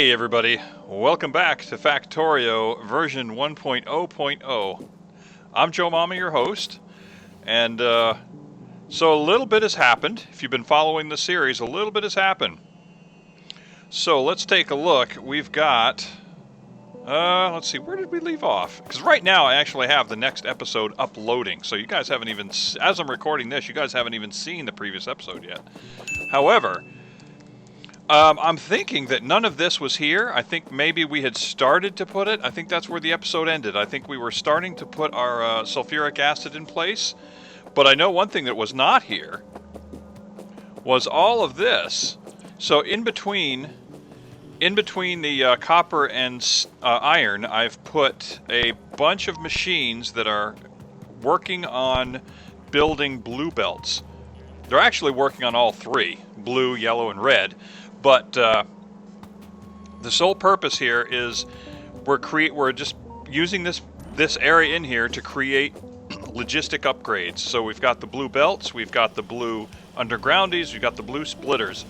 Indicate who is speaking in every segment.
Speaker 1: Hey everybody, welcome back to Factorio version 1.0.0. I'm Joe Mama, your host, and so a little bit has happened. If you've been following the series, a little bit has happened. So let's take a look. We've got, let's see, where did we leave off? Because right now I actually have the next episode uploading, so you guys haven't even, as I'm recording this, you guys haven't even seen the previous episode yet. However, I'm thinking that none of this was here. I think maybe we had started to put it. I think that's where the episode ended. I think we were starting to put our sulfuric acid in place. But I know one thing that was not here was all of this. So in between the copper and iron, I've put a bunch of machines that are working on building blue belts. They're actually working on all three, blue, yellow, and red. But the sole purpose here is we're just using this area in here to create logistic upgrades. So we've got the blue belts, we've got the blue undergroundies, we've got the blue splitters.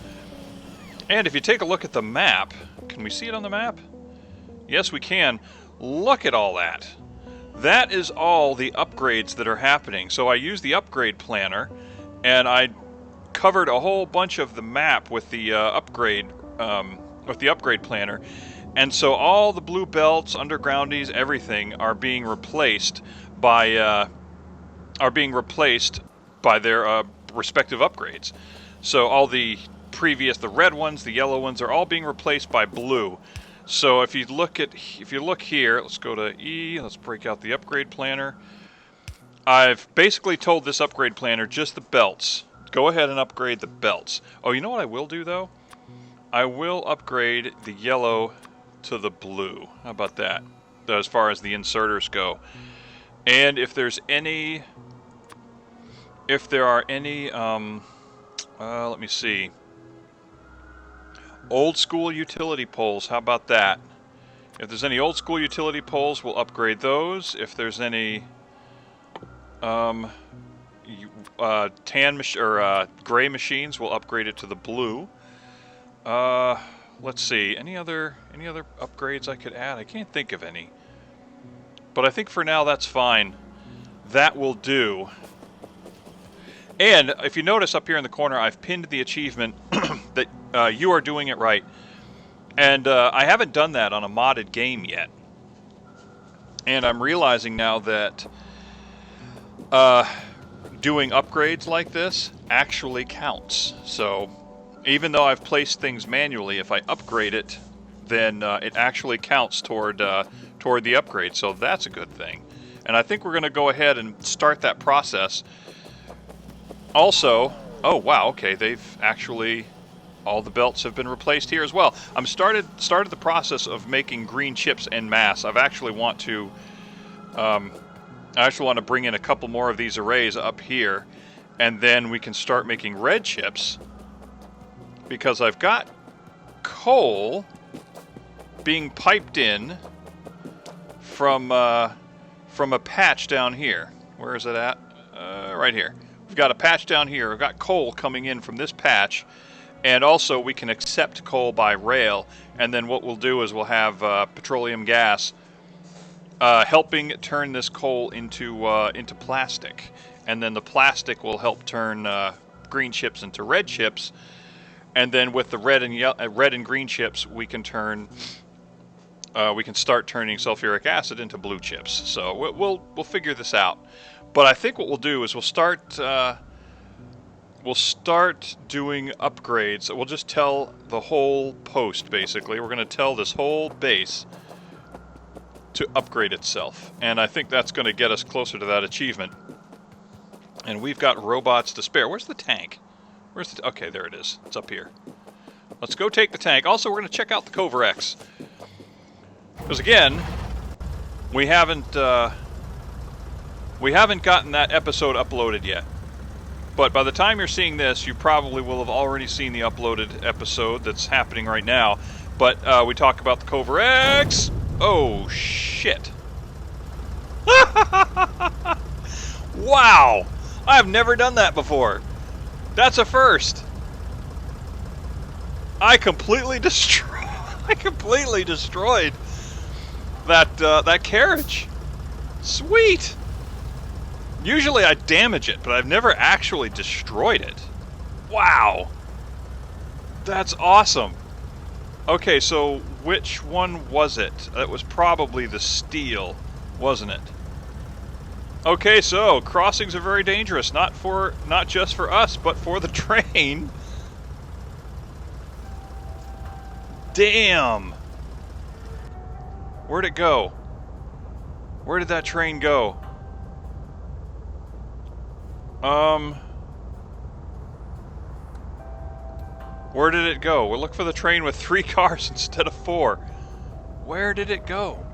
Speaker 1: And if you take a look at the map, can we see it on the map? Yes, we can. Look at all that. That is all the upgrades that are happening. So I use the upgrade planner, and I covered a whole bunch of the map with the upgrade planner, and so all the blue belts, undergroundies, everything are being replaced by their respective upgrades. So all the red ones, the yellow ones, are all being replaced by blue. So if you look here, let's go to E. Let's break out the upgrade planner. I've basically told this upgrade planner just the belts. Go ahead and upgrade the belts. Oh, you know what I will do, though? I will upgrade the yellow to the blue. How about that? As far as the inserters go. And if there are any, let me see. Old school utility poles, how about that? If there's any old school utility poles, we'll upgrade those. If there's any, gray machines, we'll upgrade it to the blue. Let's see, any other upgrades I could add? I can't think of any, but I think for now that's fine. That will do. And if you notice up here in the corner, I've pinned the achievement that you are doing it right. And I haven't done that on a modded game yet. And I'm realizing now that doing upgrades like this actually counts. So even though I've placed things manually, if I upgrade it, then it actually counts toward the upgrade. So that's a good thing. And I think we're going to go ahead and start that process. Also, oh wow, okay, all the belts have been replaced here as well. I'm started the process of making green chips en masse. I actually want to bring in a couple more of these arrays up here, and then we can start making red chips, because I've got coal being piped in from a patch down here. Where is it at? Right here. We've got a patch down here. We've got coal coming in from this patch, and also we can accept coal by rail, and then what we'll do is we'll have petroleum gas helping turn this coal into plastic, and then the plastic will help turn green chips into red chips, and then with the red and green chips we can start turning sulfuric acid into blue chips. So we'll figure this out. But I think what we'll do is we'll start doing upgrades. We'll just tell the whole post, basically. We're going to tell this whole base to upgrade itself. And I think that's going to get us closer to that achievement. And we've got robots to spare. Where's the tank? Okay, there it is. It's up here. Let's go take the tank. Also, we're going to check out the Cover-X. Because again, we haven't gotten that episode uploaded yet. But by the time you're seeing this, you probably will have already seen the uploaded episode that's happening right now. But we talk about the Cover-X. Oh, shit. Wow! I've never done that before. That's a first. I completely destroyed I completely destroyed that carriage. Sweet. Usually I damage it, but I've never actually destroyed it. Wow. That's awesome. Okay, so which one was it? It was probably the steel, wasn't it? Okay, so crossings are very dangerous, not just for us, but for the train. Damn. Where'd it go? Where did that train go? Where did it go? We'll look for the train with 3 cars instead of 4. Where did it go?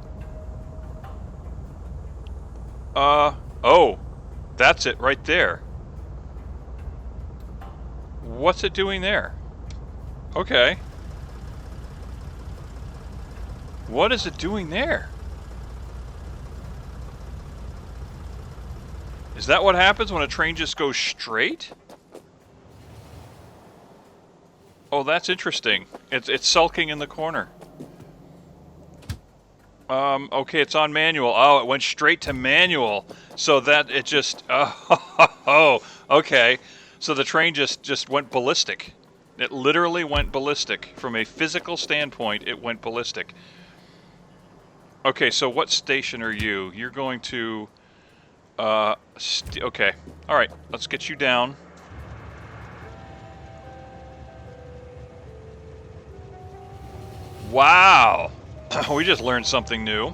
Speaker 1: Oh, that's it right there. What's it doing there? Okay. What is it doing there? Is that what happens when a train just goes straight? Oh, that's interesting. It's sulking in the corner. Okay, it's on manual. Oh, it went straight to manual. So that it just oh, okay. So the train just went ballistic. It literally went ballistic. From a physical standpoint, it went ballistic. Okay, so what station are you? You're going to okay. All right, let's get you down. Wow. We just learned something new.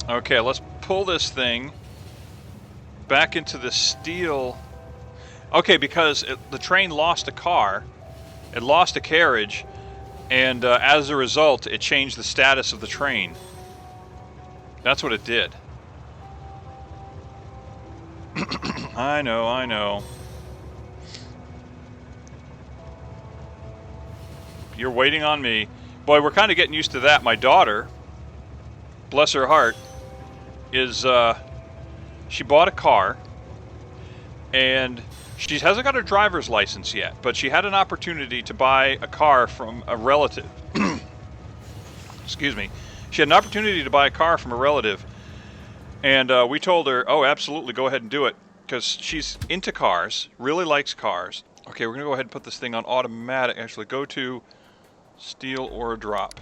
Speaker 1: Okay, let's pull this thing back into the steel. Okay, because the train lost a car, it lost a carriage, and as a result, it changed the status of the train. That's what it did. I know. You're waiting on me. Boy, we're kind of getting used to that. My daughter, bless her heart, is, she bought a car, and she hasn't got her driver's license yet, but she had an opportunity to buy a car from a relative. Excuse me. She had an opportunity to buy a car from a relative, and we told her, oh, absolutely, go ahead and do it, because she's into cars, really likes cars. Okay, we're going to go ahead and put this thing on automatic. Actually, go to steal or drop.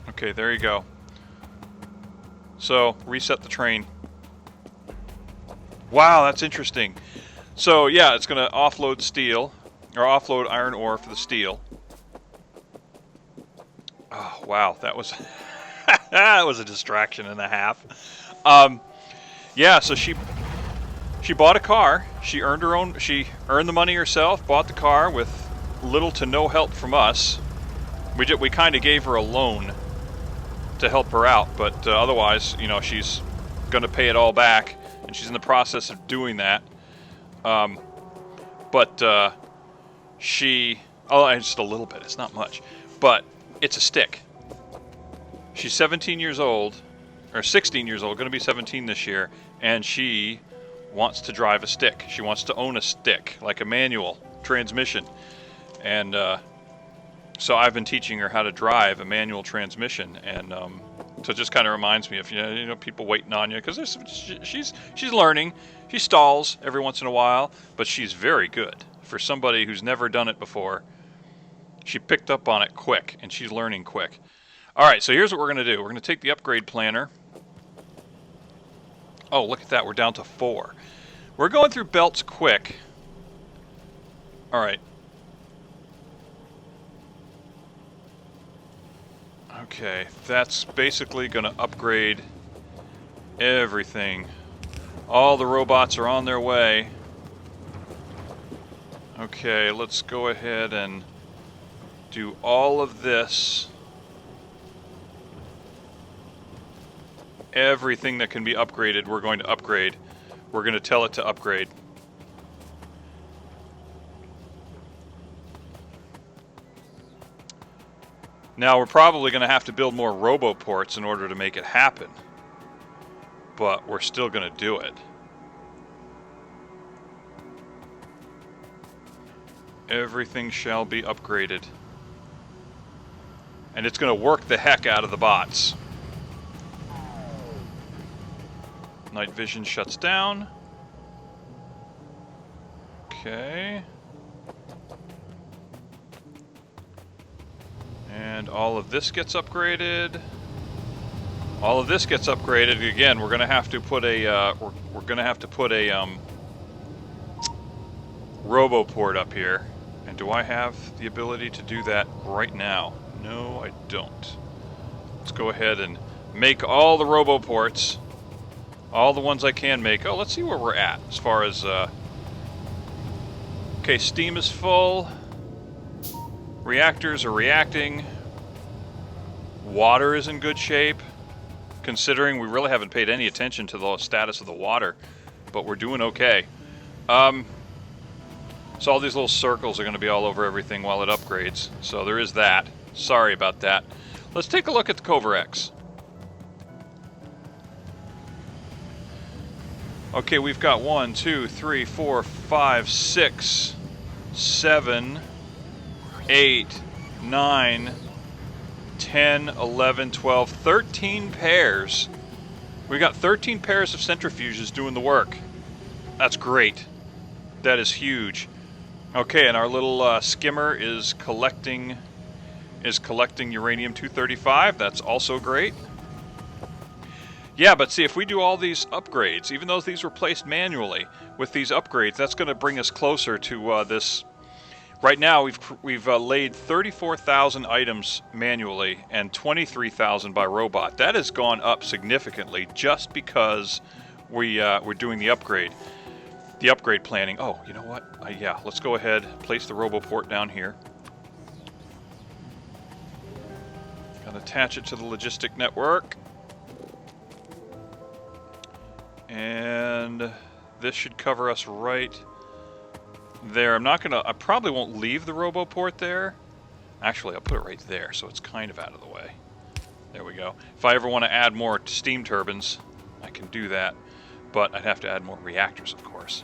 Speaker 1: Okay, there you go. So, reset the train. Wow, that's interesting. So, yeah, it's going to offload steel, or offload iron ore for the steel. Oh, wow, that was that was a distraction and a half. Yeah, so she bought a car. She earned the money herself, bought the car with little to no help from us. We kind of gave her a loan to help her out, but otherwise, you know, she's going to pay it all back, and she's in the process of doing that. Just a little bit. It's not much, but it's a stick. She's 17 years old, or 16 years old, going to be 17 this year, and she wants to drive a stick. She wants to own a stick, like a manual transmission, and so I've been teaching her how to drive a manual transmission, and so it just kind of reminds me of people waiting on you, because she's learning. She stalls every once in a while, but she's very good for somebody who's never done it before. She picked up on it quick, and she's learning quick. All right, so here's what we're going to do. We're going to take the upgrade planner. Oh, look at that. We're down to 4. We're going through belts quick. All right. Okay, that's basically going to upgrade everything. All the robots are on their way. Okay, let's go ahead and do all of this. Everything that can be upgraded, we're going to upgrade. We're going to tell it to upgrade. Now, we're probably going to have to build more roboports in order to make it happen. But we're still going to do it. Everything shall be upgraded. And it's going to work the heck out of the bots. Night vision shuts down. Okay. And all of this gets upgraded. All of this gets upgraded. Again, we're going to have to put a we're going to have to put a RoboPort up here. And do I have the ability to do that right now? No, I don't. Let's go ahead and make all the RoboPorts. All the ones I can make. Oh, let's see where we're at as far as... Okay, steam is full. Reactors are reacting. Water is in good shape. Considering we really haven't paid any attention to the status of the water. But we're doing okay. So all these little circles are going to be all over everything while it upgrades. So there is that. Sorry about that. Let's take a look at the Cover-X. Okay, we've got 1, 2, 3, 4, 5, 6, 7, 8, 9, 10, 11, 12, 13 pairs. We got 13 pairs of centrifuges doing the work. That's great. That is huge. Okay, and our little skimmer is collecting uranium-235. That's also great. Yeah, but see, if we do all these upgrades, even though these were placed manually, with these upgrades, that's going to bring us closer to this. Right now, we've laid 34,000 items manually and 23,000 by robot. That has gone up significantly just because we're doing the upgrade planning. Oh, you know what? Yeah, let's go ahead, place the RoboPort down here. Gotta attach it to the logistic network. And this should cover us right there. I probably won't leave the RoboPort there. Actually, I'll put it right there so it's kind of out of the way. There we go. If I ever want to add more steam turbines, I can do that. But I'd have to add more reactors, of course.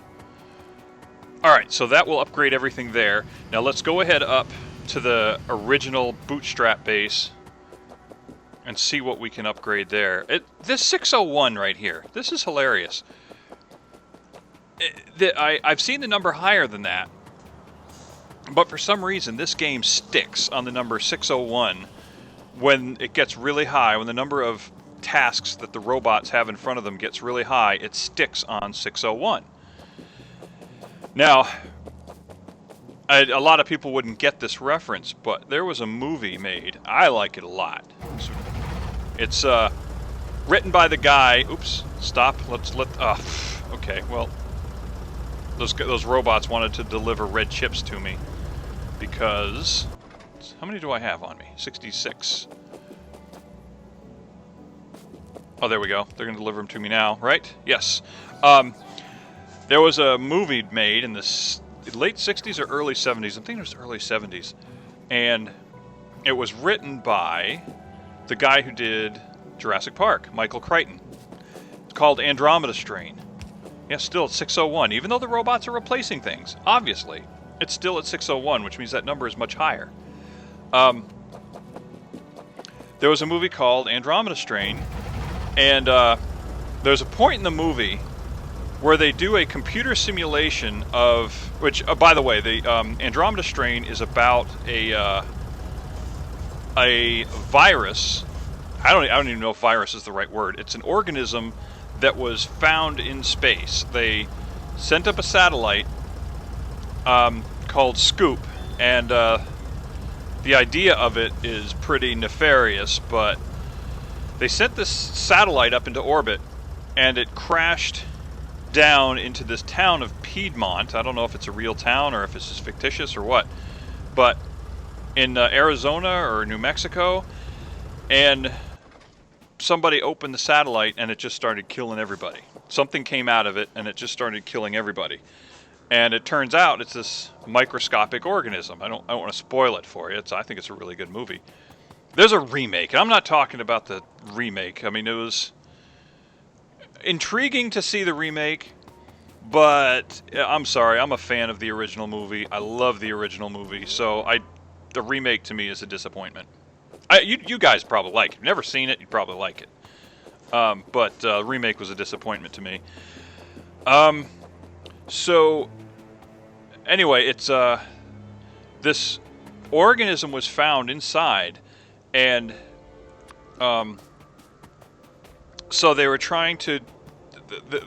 Speaker 1: Alright, so that will upgrade everything there. Now let's go ahead up to the original bootstrap base and see what we can upgrade there. This 601 right here, this is hilarious. I've seen the number higher than that, but for some reason this game sticks on the number 601 when it gets really high, when the number of tasks that the robots have in front of them gets really high, it sticks on 601. Now, a lot of people wouldn't get this reference, but there was a movie made. I like it a lot. It's written by the guy. Oops, stop. Okay, well, those robots wanted to deliver red chips to me because how many do I have on me? 66. Oh, there we go. They're going to deliver them to me now, right? Yes. There was a movie made in the late 60s or early 70s. I think it was early 70s. And it was written by the guy who did Jurassic Park, Michael Crichton. It's called Andromeda Strain. Yeah, still at 601. Even though the robots are replacing things, obviously, it's still at 601, which means that number is much higher. There was a movie called Andromeda Strain, and there's a point in the movie where they do a computer simulation of, which, by the way, the Andromeda Strain is about a virus. I don't even know if virus is the right word. It's an organism that was found in space. They sent up a satellite called Scoop, and the idea of it is pretty nefarious, but they sent this satellite up into orbit, and it crashed down into this town of Piedmont. I don't know if it's a real town or if it's just fictitious or what, but in Arizona or New Mexico, and somebody opened the satellite and it just started killing everybody. Something came out of it and it just started killing everybody. And it turns out it's this microscopic organism. I don't want to spoil it for you. I think it's a really good movie. There's a remake, and I'm not talking about the remake. I mean, it was intriguing to see the remake, but I'm sorry, I'm a fan of the original movie. I love the original movie, so the remake to me is a disappointment. You guys probably like it. If you've never seen it, you'd probably like it. But the remake was a disappointment to me. So anyway, it's this organism was found inside, and so they were trying to.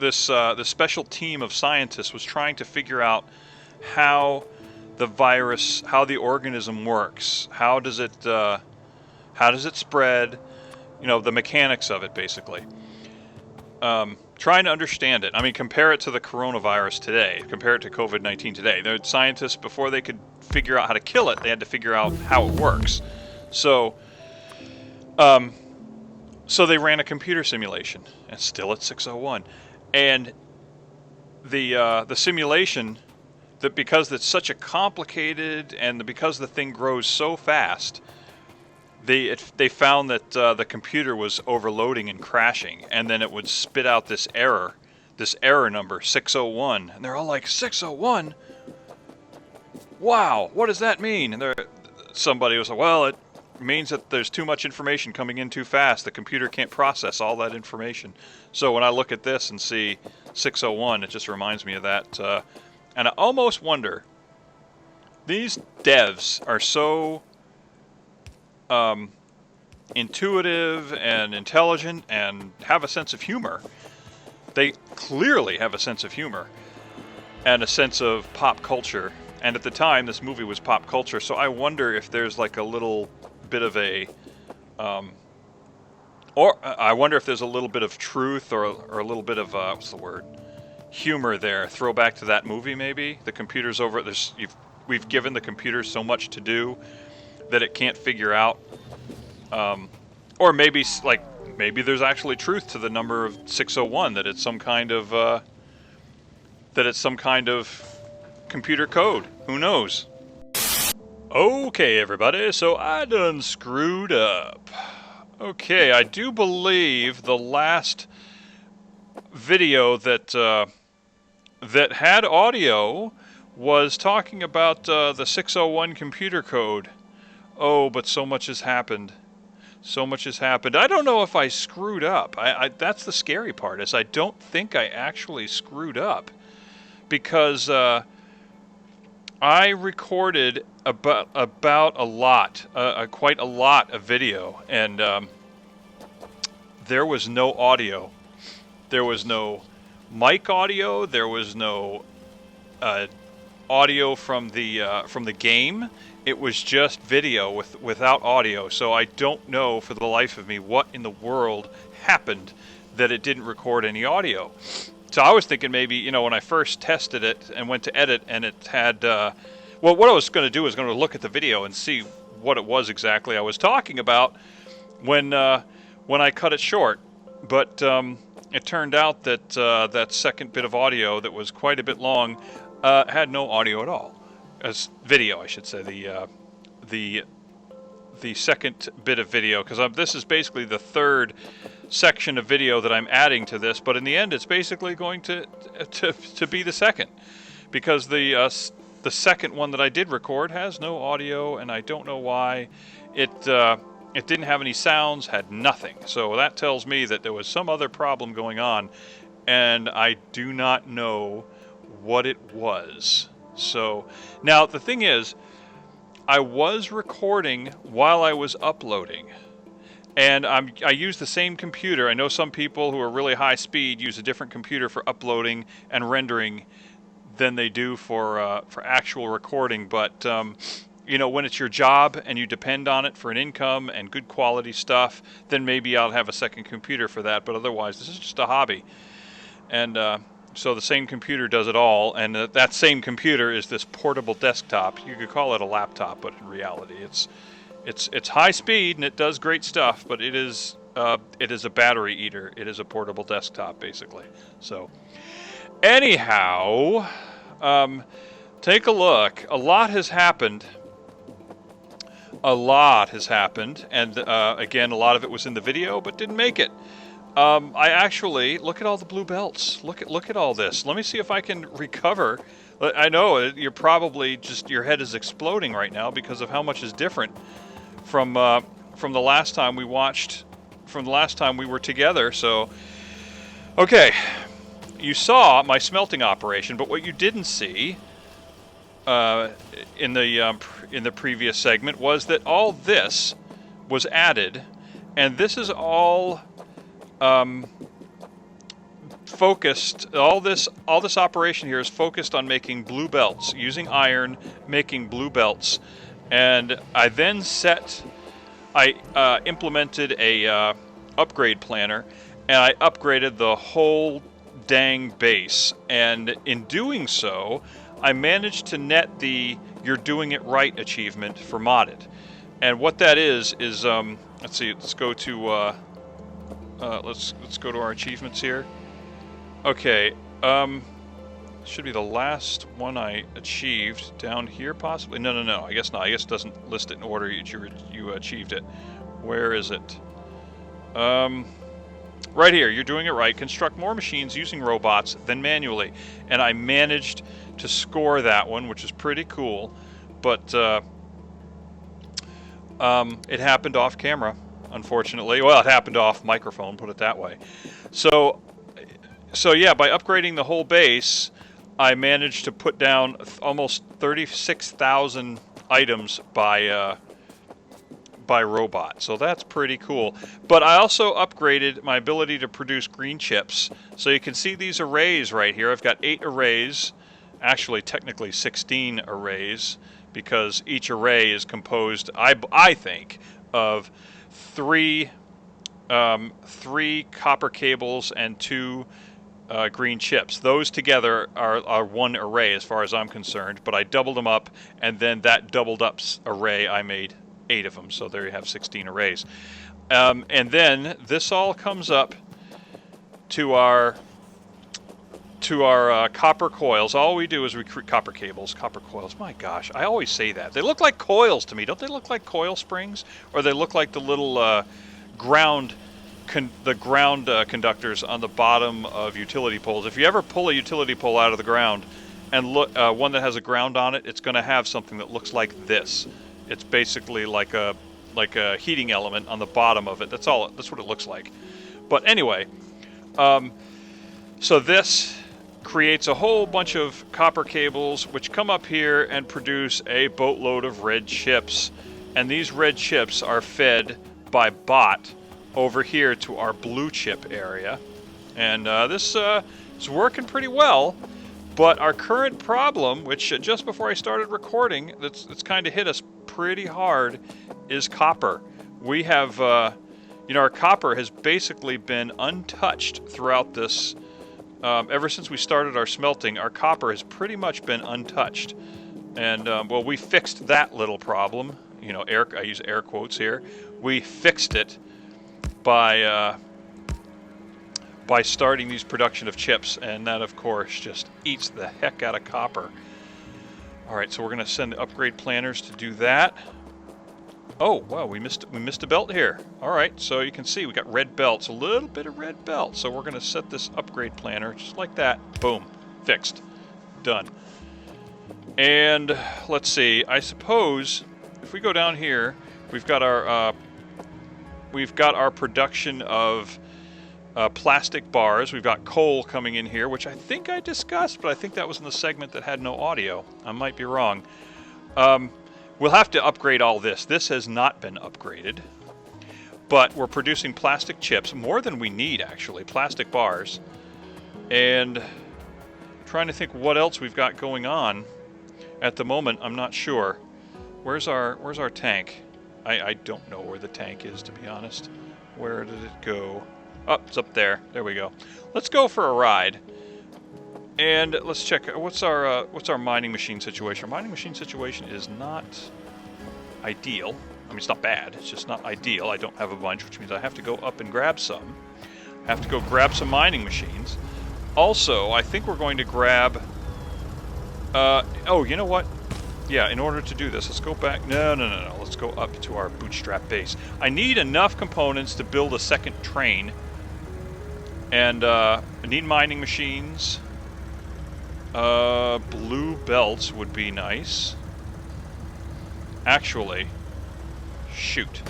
Speaker 1: This special team of scientists was trying to figure out how the virus, how the organism works, how does it spread, the mechanics of it, basically. Trying to understand it. I mean, compare it to the coronavirus today. Compare it to COVID-19 today. The scientists, before they could figure out how to kill it, they had to figure out how it works. So they ran a computer simulation, and still at 601. And the simulation, that because it's such a complicated, and because the thing grows so fast, they found that the computer was overloading and crashing, and then it would spit out this error number 601, and they're all like, 601? Wow, what does that mean? And somebody was like, well, it means that there's too much information coming in too fast. The computer can't process all that information. So when I look at this and see 601, it just reminds me of that. And I almost wonder, these devs are so intuitive and intelligent and have a sense of humor. They clearly have a sense of humor and a sense of pop culture. And at the time, this movie was pop culture, so I wonder if there's like a little bit of a, or I wonder if there's a little bit of truth or a little bit of, what's the word? Humor there. Throwback to that movie, maybe. The computer's over. We've given the computer so much to do that it can't figure out. Or maybe there's actually truth to the number of 601, that it's some kind of computer code. Who knows? Okay, everybody, so I done screwed up. Okay, I do believe the last video that had audio was talking about the 601 computer code. Oh, but so much has happened. So much has happened. I don't know if I screwed up. That's the scary part, is I don't think I actually screwed up. Because I recorded about a lot, quite a lot of video, and there was no audio. There was no mic audio. There was no audio from the game. It was just video without audio. So I don't know for the life of me what in the world happened that it didn't record any audio. So I was thinking maybe, when I first tested it and went to edit, and it had, what I was going to do is going to look at the video and see what it was exactly I was talking about when I cut it short. But it turned out that that second bit of audio that was quite a bit long had no audio at all. As video, I should say, the second bit of video, because this is basically the third section of video that I'm adding to this, but in the end, it's basically going to be the second, because the second one that I did record has no audio, and I don't know why. It didn't have any sounds, had nothing. So that tells me that there was some other problem going on, and I do not know what it was. So now the thing is, I was recording while I was uploading, and I use the same computer. I know some people who are really high speed use a different computer for uploading and rendering than they do for actual recording. But when it's your job and you depend on it for an income and good quality stuff, then maybe I'll have a second computer for that. But otherwise, this is just a hobby, and so the same computer does it all, and that same computer is this portable desktop. You could call it a laptop, but in reality, it's high speed and it does great stuff. But it is a battery eater. It is a portable desktop, basically. So, anyhow, take a look. A lot has happened. And again, a lot of it was in the video, but didn't make it. I actually, look at all the blue belts. Look at all this. Let me see if I can recover. I know you're probably your head is exploding right now because of how much is different from from the last time we watched, from the last time we were together. So, okay, you saw my smelting operation, but what you didn't see in the previous segment was that all this was added, and this is all focused. All this operation here is focused on making blue belts, using iron, making blue belts, and I then implemented a upgrade planner, and I upgraded the whole dang base, and in doing so, I managed to net the "You're Doing It Right" achievement for modded. And what that is let's see. Let's go to let's go to our achievements here. Okay, should be the last one I achieved down here, possibly. No. I guess not. I guess it doesn't list it in order you achieved it. Where is it? Right here. You're doing it right. Construct more machines using robots than manually, and I managed to score that one, which is pretty cool. But it happened off camera, unfortunately. Well, it happened off microphone, put it that way. So yeah, by upgrading the whole base, I managed to put down almost 36,000 items by robot. So that's pretty cool. But I also upgraded my ability to produce green chips. So you can see these arrays right here. I've got 8 arrays, actually technically 16 arrays, because each array is composed, I think, of 3 copper cables and 2 green chips. Those together are one array as far as I'm concerned, but I doubled them up, and then that doubled up array, I made 8 of them, so there you have 16 arrays. And then this all comes up to our copper coils. All we do is recruit copper cables, copper coils. My gosh, I always say that. They look like coils to me. Don't they look like coil springs? Or they look like the little ground conductors on the bottom of utility poles. If you ever pull a utility pole out of the ground and look one that has a ground on it, it's going to have something that looks like this. It's basically like a heating element on the bottom of it. That's what it looks like. But anyway, so this creates a whole bunch of copper cables which come up here and produce a boatload of red chips. And these red chips are fed by bot over here to our blue chip area. And this is working pretty well. But our current problem, which just before I started recording, that's kind of hit us pretty hard, is copper. We have, our copper has basically been untouched throughout this. Ever since we started our smelting, our copper has pretty much been untouched. And, well, we fixed that little problem. I use air quotes here. We fixed it by starting these production of chips, and that, of course, just eats the heck out of copper. All right, so we're going to send upgrade planners to do that. Oh, wow, we missed a belt here. All right, so you can see we got red belts, a little bit of red belt. So we're going to set this upgrade planner just like that. Boom, fixed, done. And let's see. I suppose if we go down here, we've got our production of plastic bars. We've got coal coming in here, which I think I discussed, but I think that was in the segment that had no audio. I might be wrong. We'll have to upgrade all this. This has not been upgraded, but we're producing plastic chips, more than we need, actually, plastic bars. And trying to think what else we've got going on. At the moment, I'm not sure. Where's our tank? I don't know where the tank is, to be honest. Where did it go? Oh, it's up there. There we go. Let's go for a ride. And let's check what's our mining machine situation. Our mining machine situation is not ideal. I mean, it's not bad. It's just not ideal. I don't have a bunch, which means I have to go up and grab some. I have to go grab some mining machines. Also, I think we're going to grab. Oh, you know what? Yeah, in order to do this, let's go back. No. Let's go up to our bootstrap base. I need enough components to build a second train. And I need mining machines. Blue belts would be nice. Actually, shoot.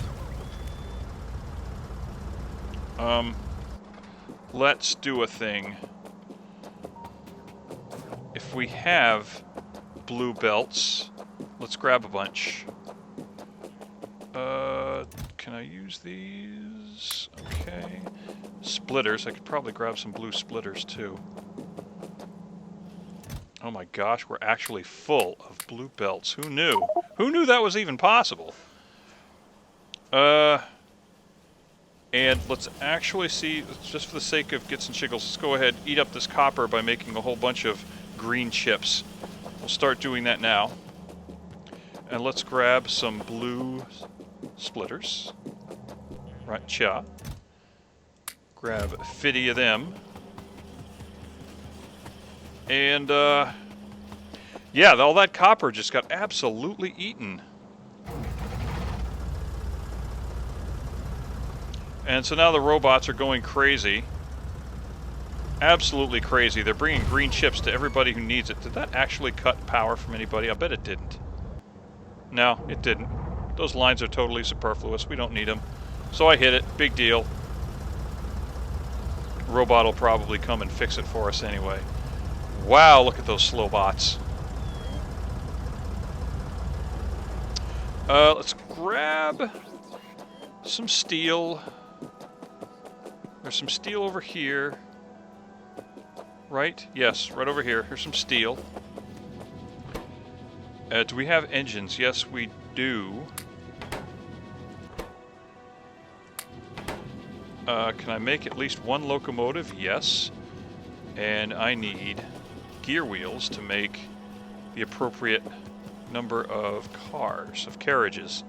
Speaker 1: Let's do a thing. If we have blue belts, let's grab a bunch. Can I use these? Okay. Splitters. I could probably grab some blue splitters too. Oh my gosh, we're actually full of blue belts. Who knew? Who knew that was even possible? And let's actually see, just for the sake of gits and shiggles, let's go ahead and eat up this copper by making a whole bunch of green chips. We'll start doing that now. And let's grab some blue splitters. Right, cha. Grab 50 of them. And, yeah, all that copper just got absolutely eaten. And so now the robots are going crazy. Absolutely crazy. They're bringing green chips to everybody who needs it. Did that actually cut power from anybody? I bet it didn't. No, it didn't. Those lines are totally superfluous. We don't need them. So I hit it. Big deal. Robot will probably come and fix it for us anyway. Wow, look at those slow bots. Let's grab some steel. There's some steel over here. Right? Yes, right over here. Here's some steel. Do we have engines? Yes, we do. Can I make at least one locomotive? Yes. And I need gear wheels to make the appropriate number of cars, of carriages.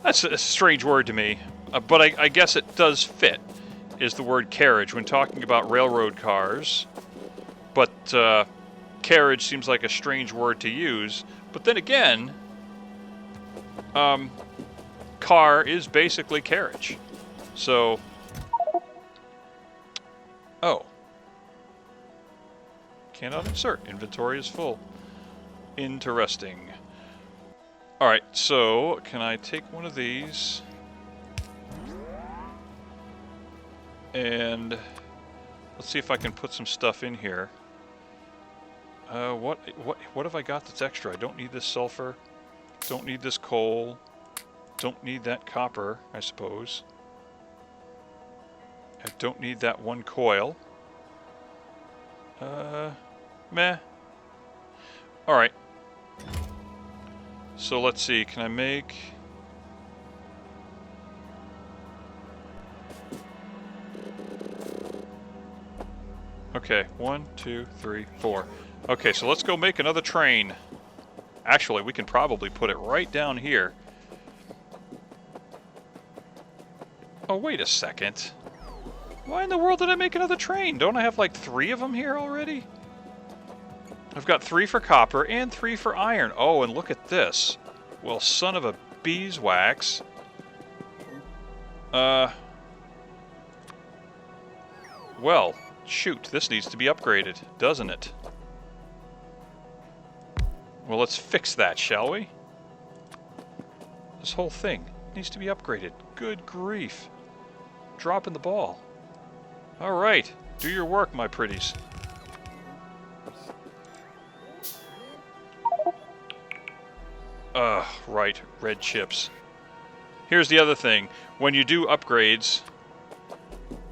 Speaker 1: That's a strange word to me, but I guess it does fit, is the word carriage when talking about railroad cars. But carriage seems like a strange word to use. But then again, car is basically carriage. So, oh. Cannot insert. Inventory is full. Interesting. Alright, so can I take one of these and let's see if I can put some stuff in here. What have I got that's extra? I don't need this sulfur. Don't need this coal. Don't need that copper, I suppose. I don't need that one coil. Meh. Alright. So let's see, can I make... Okay, 1, 2, 3, 4. Okay, so let's go make another train. Actually, we can probably put it right down here. Oh, wait a second. Why in the world did I make another train? Don't I have like 3 of them here already? I've got 3 for copper and 3 for iron. Oh, and look at this. Well, son of a beeswax. Well, shoot, this needs to be upgraded, doesn't it? Well, let's fix that, shall we? This whole thing needs to be upgraded. Good grief. Dropping the ball. All right, do your work, my pretties. Right, red chips. Here's the other thing. When you do upgrades,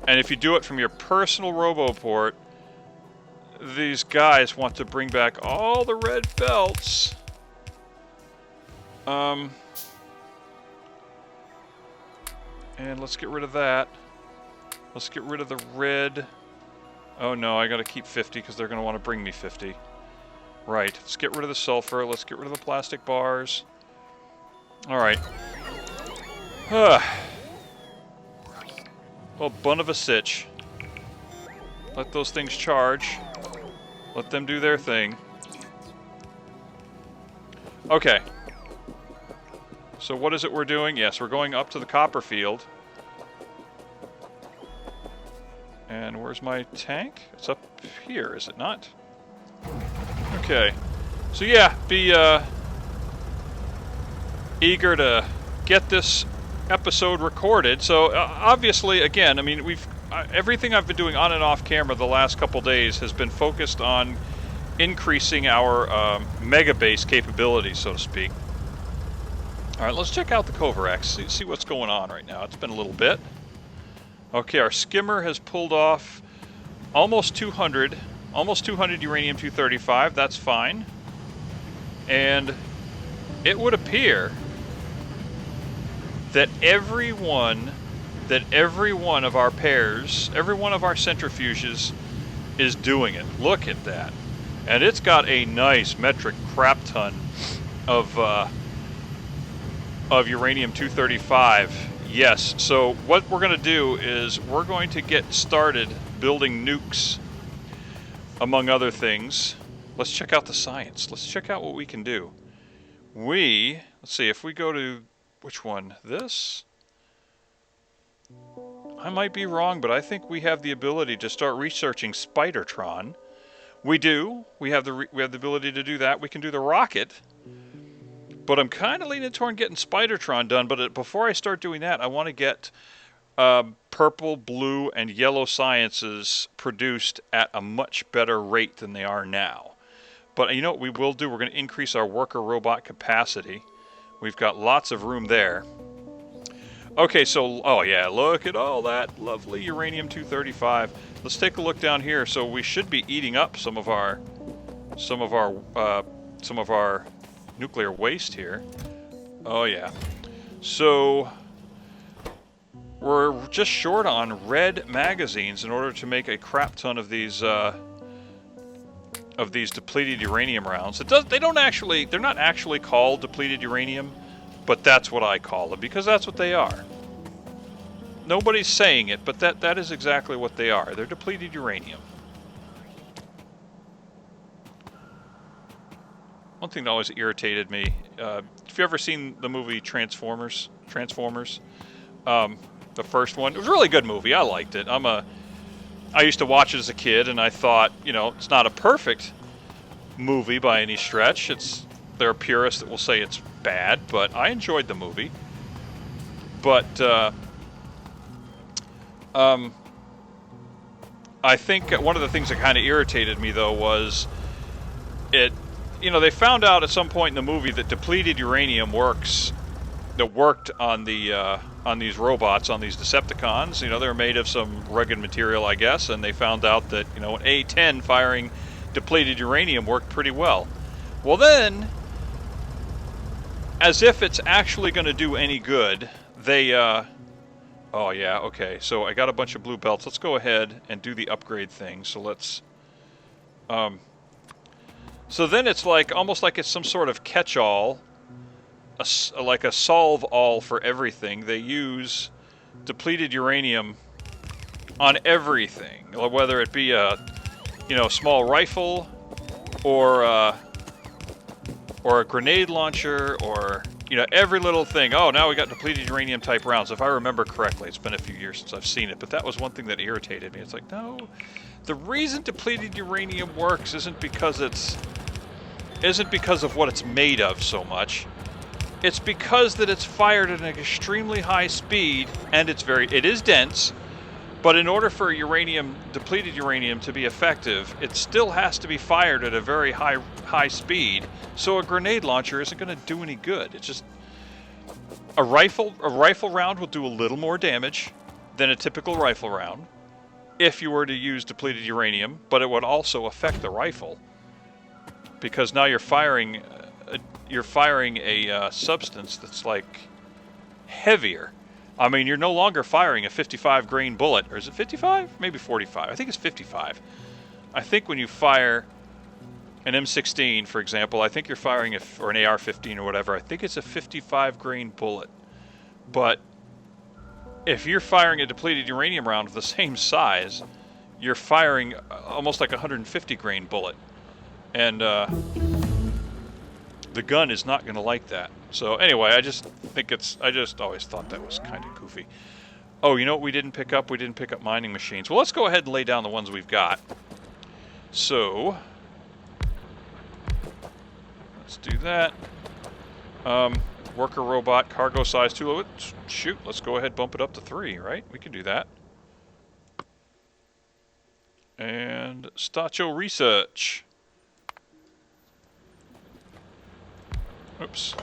Speaker 1: and if you do it from your personal RoboPort, these guys want to bring back all the red belts. And let's get rid of that. Let's get rid of the red. Oh no, I gotta keep 50 because they're gonna want to bring me 50. Right, let's get rid of the sulfur. Let's get rid of the plastic bars. Alright. Well, bun of a sitch. Let those things charge. Let them do their thing. Okay. So what is it we're doing? Yes, we're going up to the copper field. And where's my tank? It's up here, is it not? Okay. So yeah, be eager to get this episode recorded. So obviously, again, I mean, everything I've been doing on and off camera the last couple days has been focused on increasing our mega base capabilities, so to speak. All right, let's check out the Kovarex, see what's going on right now. It's been a little bit. Okay, our skimmer has pulled off almost 200 uranium-235. That's fine. And it would appear that every one of our pairs, every one of our centrifuges is doing it. Look at that. And it's got a nice metric crap ton of uranium-235. Yes, so what we're going to do is we're going to get started building nukes, among other things. Let's check out the science. Let's check out what we can do. Let's see, if we go to, which one? This? I might be wrong, but I think we have the ability to start researching Spidertron. We do. We have the ability to do that. We can do the rocket. But I'm kind of leaning toward getting Spidertron done. But before I start doing that, I want to get purple, blue, and yellow sciences produced at a much better rate than they are now. But you know what we will do? We're going to increase our worker robot capacity. We've got lots of room there. Okay, so, oh yeah, look at all that lovely uranium-235. Let's take a look down here. So we should be eating up some of our nuclear waste here. Oh yeah. So we're just short on red magazines in order to make a crap ton of these depleted uranium rounds. They're not actually called depleted uranium, but that's what I call them because that's what they are. Nobody's saying it, but that is exactly what they are. They're depleted uranium. One thing that always irritated me, if you ever seen the movie Transformers, the first one, it was a really good movie. I liked it. I used to watch it as a kid, and I thought, you know, it's not a perfect movie by any stretch. There are purists that will say it's bad, but I enjoyed the movie. But I think one of the things that kind of irritated me, though, was they found out at some point in the movie that depleted uranium worked on these robots, on these Decepticons. You know, they're made of some rugged material, I guess, and they found out that, you know, an A-10 firing depleted uranium worked pretty well. Well then, as if it's actually going to do any good, they, oh yeah, okay, so I got a bunch of blue belts. Let's go ahead and do the upgrade thing. So let's, so then it's like, almost like it's some sort of catch-all, like a solve-all for everything. They use depleted uranium on everything, whether it be a, you know, small rifle, or a grenade launcher, or, you know, every little thing. Oh, now we got depleted uranium type rounds. If I remember correctly, it's been a few years since I've seen it, but that was one thing that irritated me. It's like, no, the reason depleted uranium works isn't because of what it's made of so much. It's because that it's fired at an extremely high speed, and it is dense. But in order for depleted uranium to be effective, it still has to be fired at a very high speed. So a grenade launcher isn't going to do any good. It's just a rifle round will do a little more damage than a typical rifle round if you were to use depleted uranium, but it would also affect the rifle because now you're firing a substance that's like heavier. I mean, you're no longer firing a 55 grain bullet. Or is it 55? Maybe 45. I think it's 55. I think when you fire an M16, for example, I think you're firing or an AR-15 or whatever, I think it's a 55 grain bullet. But if you're firing a depleted uranium round of the same size, you're firing almost like a 150 grain bullet. And the gun is not going to like that. So anyway, I just always thought that was kind of goofy. Oh, you know what we didn't pick up? We didn't pick up mining machines. Well, let's go ahead and lay down the ones we've got. So let's do that. Worker robot, cargo size 2. Shoot, let's go ahead, bump it up to 3, right? We can do that. And Stacho research. Oops.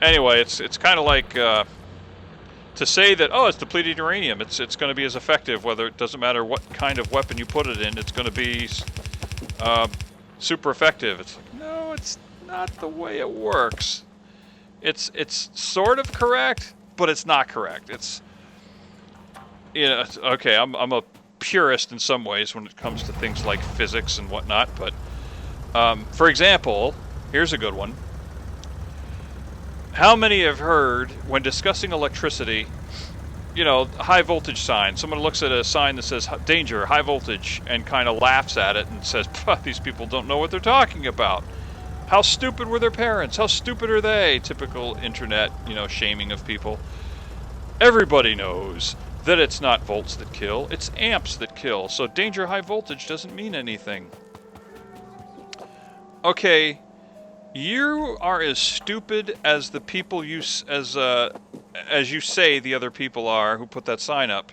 Speaker 1: Anyway, it's kind of like to say that, oh, it's depleted uranium. It's going to be as effective, whether it doesn't matter what kind of weapon you put it in. It's going to be super effective. It's like, no, it's not the way it works. It's sort of correct, but it's not correct. It's, you know, okay. I'm a purist in some ways when it comes to things like physics and whatnot. But for example, here's a good one. How many have heard, when discussing electricity, you know, high voltage sign? Someone looks at a sign that says danger, high voltage, and kind of laughs at it and says, these people don't know what they're talking about. How stupid were their parents? How stupid are they? Typical internet, you know, shaming of people. Everybody knows that it's not volts that kill, it's amps that kill. So danger, high voltage doesn't mean anything. Okay. You are as stupid as the people you as you say the other people are who put that sign up.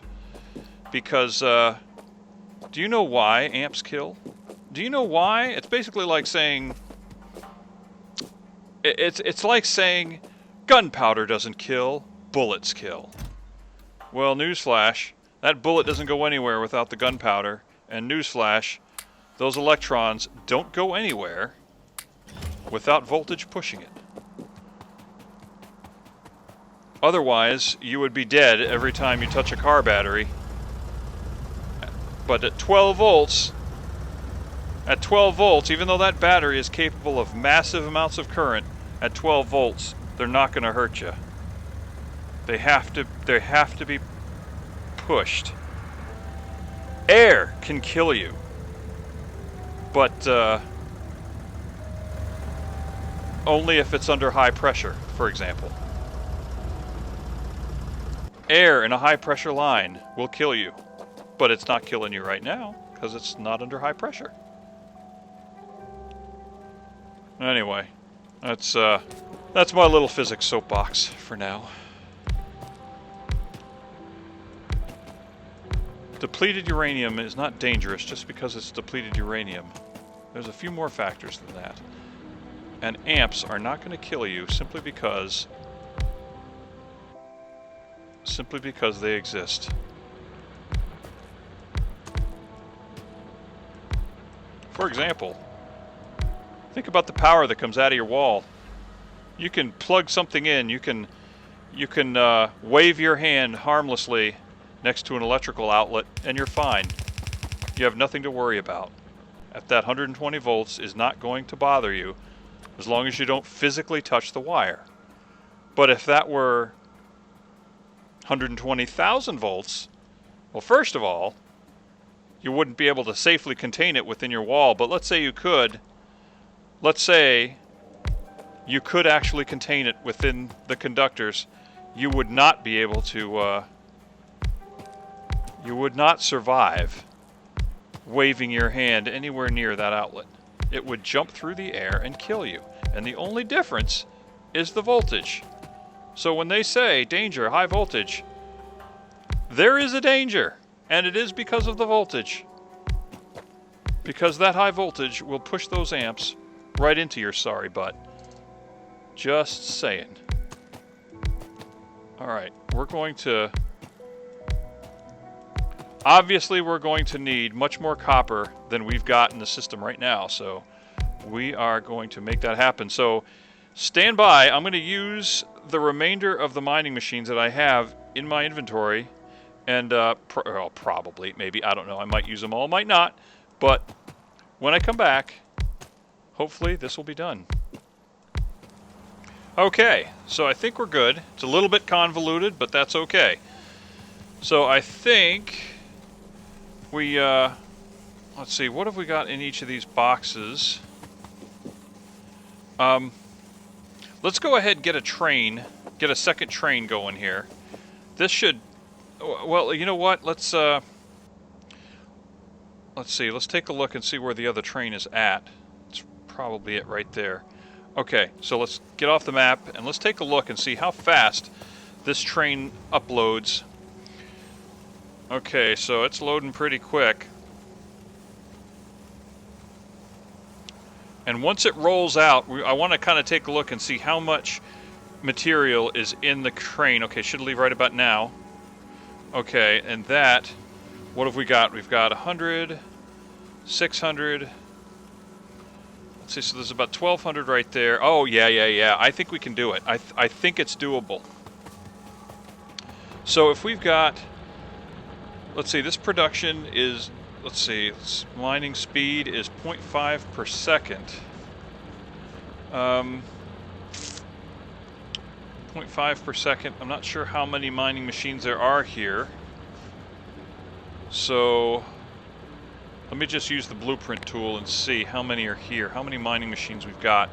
Speaker 1: Because do you know why amps kill? Do you know why? It's basically like saying it's like saying gunpowder doesn't kill, bullets kill. Well, newsflash, that bullet doesn't go anywhere without the gunpowder, and newsflash, those electrons don't go anywhere without voltage pushing it. Otherwise, you would be dead every time you touch a car battery. But at 12 volts, even though that battery is capable of massive amounts of current, at 12 volts, they're not going to hurt you. They have to be pushed. Air can kill you. But only if it's under high pressure, for example. Air in a high pressure line will kill you, but it's not killing you right now because it's not under high pressure. Anyway, that's my little physics soapbox for now. Depleted uranium is not dangerous just because it's depleted uranium. There's a few more factors than that. And amps are not going to kill you simply because they exist. For example, think about the power that comes out of your wall. You can plug something in, you can wave your hand harmlessly next to an electrical outlet and you're fine. You have nothing to worry about. If that 120 volts is not going to bother you, as long as you don't physically touch the wire. But if that were 120,000 volts, well, first of all, you wouldn't be able to safely contain it within your wall. But let's say you could. Let's say you could actually contain it within the conductors. You would not be able to, you would not survive waving your hand anywhere near that outlet. It would jump through the air and kill you. And the only difference is the voltage. So when they say danger, high voltage, there is a danger. And it is because of the voltage. Because that high voltage will push those amps right into your sorry butt. Just saying. Alright, obviously we're going to need much more copper than we've got in the system right now, so we are going to make that happen. So stand by. I'm going to use the remainder of the mining machines that I have in my inventory, and probably, maybe, I don't know, I might use them all, might not, but when I come back, hopefully this will be done. Okay, so I think we're good. It's a little bit convoluted, but that's okay. So I think we, let's see, what have we got in each of these boxes? Let's go ahead and get a second train going here. This should, well, you know what, let's see, let's take a look and see where the other train is at. It's probably it right there. Okay, so let's get off the map and let's take a look and see how fast this train uploads. Okay, so it's loading pretty quick. And once it rolls out, I want to kind of take a look and see how much material is in the train. Okay, should leave right about now. Okay, and that, what have we got? We've got 100, 600. Let's see, so there's about 1,200 right there. Oh, yeah. I think we can do it. I think it's doable. So if we've got, let's see, this production is, let's see, mining speed is 0.5 per second. 0.5 per second. I'm not sure how many mining machines there are here. So let me just use the blueprint tool and see how many are here, how many mining machines we've got.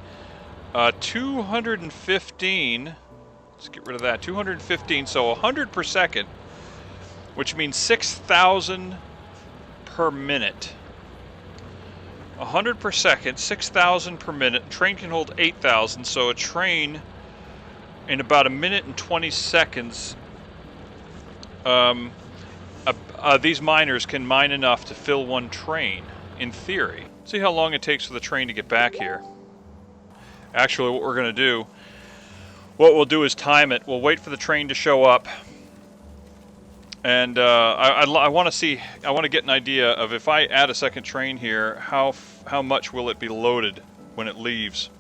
Speaker 1: 215. Let's get rid of that. 215, so 100 per second, which means 6,000 per minute. 100 per second, 6,000 per minute. Train can hold 8,000, so a train in about 1 minute and 20 seconds, these miners can mine enough to fill one train, in theory. See how long it takes for the train to get back here. Actually, what we're going to do, what we'll do is time it. We'll wait for the train to show up. And I want to see, I want to get an idea of if I add a second train here, how much will it be loaded when it leaves?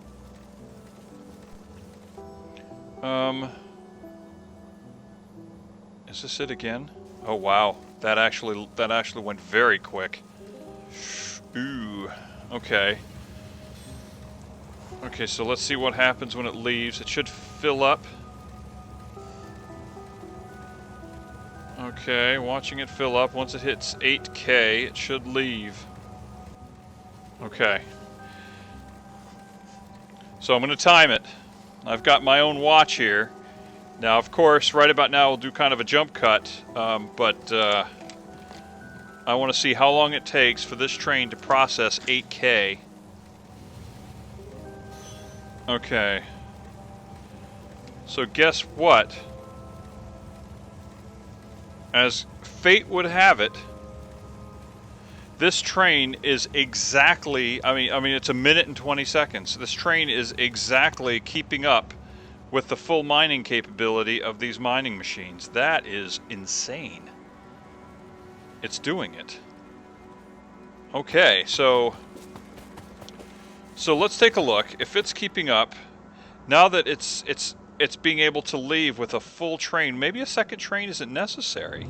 Speaker 1: Is this it again? Oh wow, that actually went very quick. Ooh, okay. Okay, so let's see what happens when it leaves. It should fill up. Okay, watching it fill up. Once it hits 8K, it should leave. Okay. So I'm going to time it. I've got my own watch here. Now, of course, right about now we'll do kind of a jump cut, but I want to see how long it takes for this train to process 8K. Okay. So guess what? As fate would have it, this train is exactly, I mean it's 1 minute and 20 seconds. This train is exactly keeping up with the full mining capability of these mining machines. That is insane. It's doing it. Okay, so let's take a look. If it's keeping up, now that it's being able to leave with a full train, maybe a second train isn't necessary.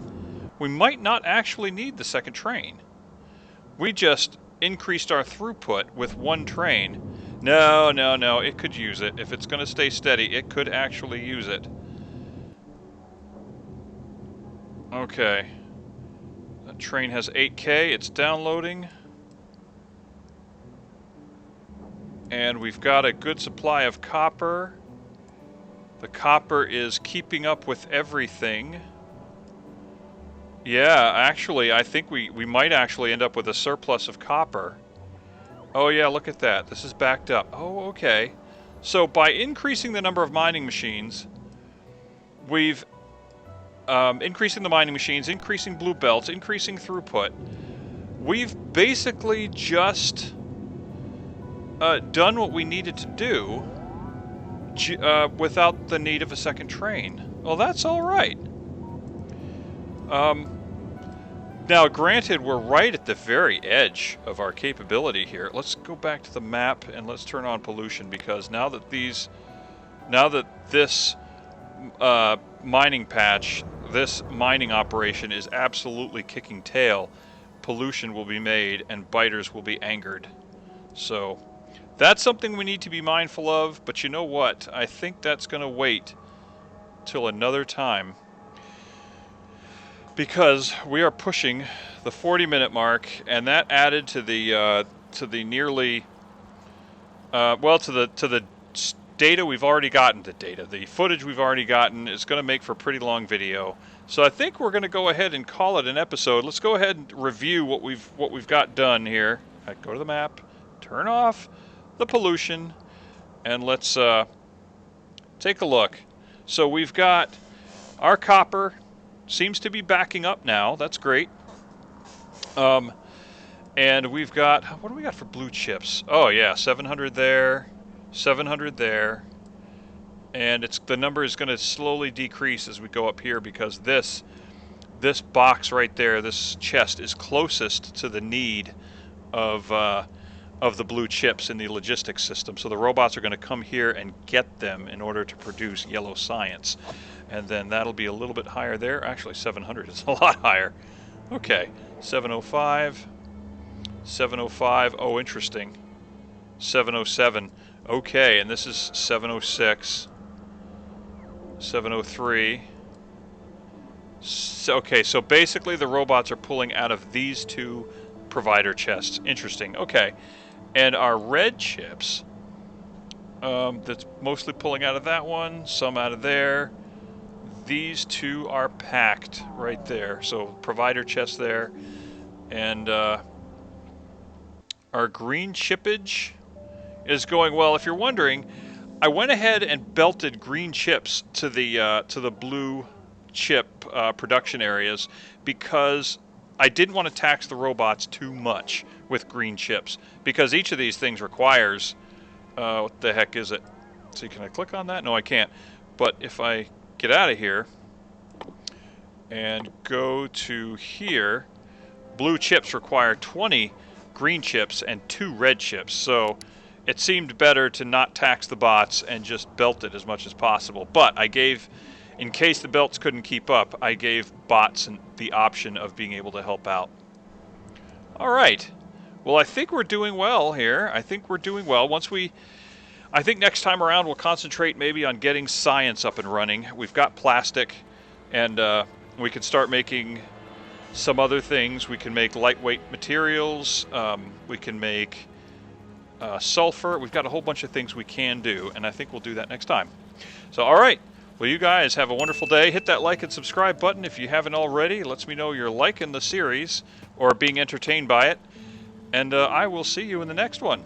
Speaker 1: We might not actually need the second train. We just increased our throughput with one train. No, it could use it. If it's going to stay steady, it could actually use it. Okay. That train has 8K. It's downloading. And we've got a good supply of copper. The copper is keeping up with everything. Yeah, actually, I think we might actually end up with a surplus of copper. Oh yeah, look at that. This is backed up. Oh, okay. So by increasing the number of mining machines, we've increasing the mining machines, increasing blue belts, increasing throughput. We've basically just done what we needed to do without the need of a second train. Well, that's all right. Now, granted, we're right at the very edge of our capability here. Let's go back to the map and let's turn on pollution, because now that this mining patch, this mining operation is absolutely kicking tail, pollution will be made and biters will be angered. So that's something we need to be mindful of, but you know what? I think that's going to wait till another time, because we are pushing the 40-minute mark, and that added to the nearly to the data we've already gotten. The footage we've already gotten is going to make for a pretty long video. So I think we're going to go ahead and call it an episode. Let's go ahead and review what we've got done here. Go to the map, turn off the pollution, and let's take a look. So we've got our copper seems to be backing up now. That's great. And we've got, what do we got for blue chips? Oh yeah, 700 there, 700 there. And the number is going to slowly decrease as we go up here, because this box right there, this chest, is closest to the need of the blue chips in the logistics system. So the robots are going to come here and get them in order to produce yellow science. And then that'll be a little bit higher there. Actually, 700 is a lot higher. Okay, 705, 705. Oh, interesting. 707. Okay, and this is 706, 703. Okay, so basically the robots are pulling out of these two provider chests. Interesting. Okay, and our red chips, that's mostly pulling out of that one, some out of there. These two are packed right there. So provider chest there, and our green chippage is going well. If you're wondering, I went ahead and belted green chips to the blue chip production areas, because I didn't want to tax the robots too much with green chips, because each of these things requires, what the heck is it? See, can I click on that? No, I can't. But if I get out of here and go to here, blue chips require 20 green chips and 2 red chips. So it seemed better to not tax the bots and just belt it as much as possible. But I gave, in case the belts couldn't keep up, I gave bots the option of being able to help out. All right. Well, I think we're doing well here. I think we're doing well. I think next time around we'll concentrate maybe on getting science up and running. We've got plastic, and we can start making some other things. We can make lightweight materials. We can make sulfur. We've got a whole bunch of things we can do, and I think we'll do that next time. So, all right. Well, you guys have a wonderful day. Hit that like and subscribe button if you haven't already. It lets me know you're liking the series or being entertained by it. And I will see you in the next one.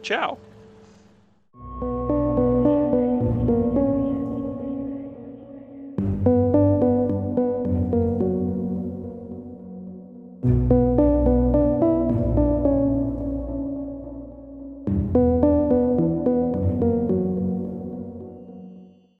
Speaker 1: Ciao.